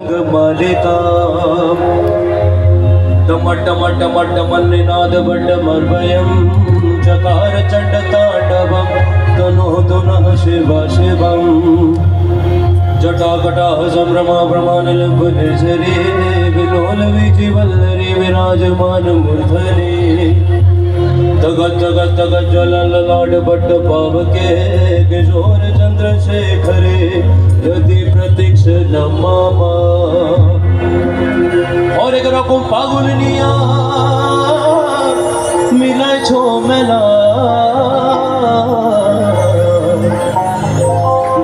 मालिकां टमटमटमटमन्निनादबड्डमर्वयं चकार चण्डताण्डवं तनोतु नः शिवा शिवं जटाकटाः सम्भ्रमा भ्रमानलम्बुनिझरी विलोलवीचिवल्लरी विराजमानमूर्धनि तगत तगत तगत ज्वलल्ललाट भट्ट पावके किशोर चंद्रशेखरे यदि प्रतीक्ष नमामा और एक रकम पागल निया मिलाय छो मेला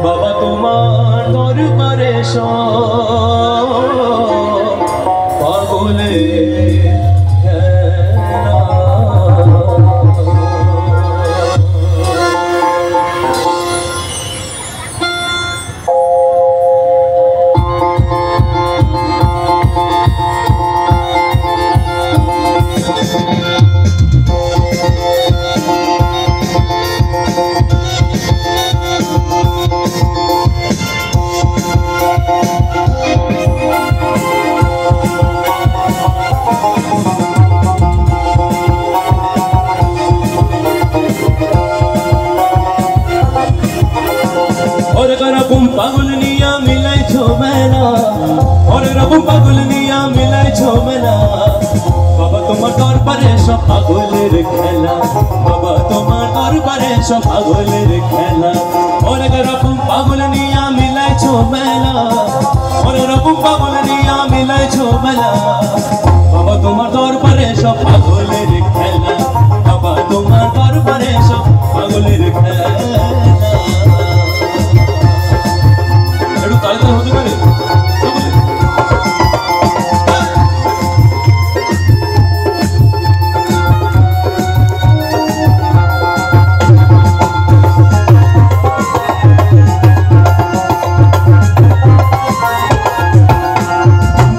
बाबा तुम्हार तोर परेशान पागले पागुलनिया मिलाई छो मेला और रबु पागुलनिया मिलाई छो मेला बाबा तुम्हार तोर परे सब पागुलेर खेला बाबा तुम्हार तोर परे सब पागुलेर खेला और रबु पागुलनिया मिलाई छो मेला और रबु पागुलनिया मिलाई छो मेला बाबा तुम्हार तोर परे सब पागुलेर खेला बाबा तुम्हार तोर परे सब पागुलेर खेला तालियां होती करे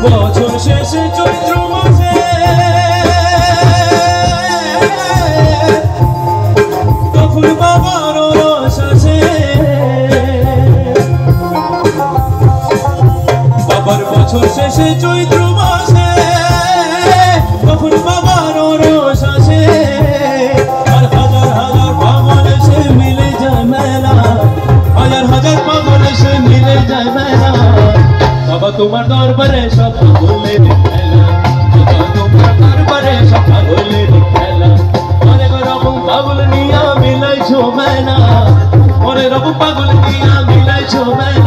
বছর শেষে চৈত্র মাসে তখন বাবার রস আসে বছর শেষে চৈত্র মাসে তখন বাবার রস আসে আর হাজার হাজার পাগল এসে মিলে যায় মেলা হাজার হাজার পাগল এসে মিলে যায় মেলা বাবা তোমার দরবারে সব পাগলের খেলা বাবা তোমার দরবারে সব পাগলের খেলা অনেক রকম পাগল নিয়া মিলাইছো মেলা অনেক রকম পাগল নিয়া মিলাইছো মেলা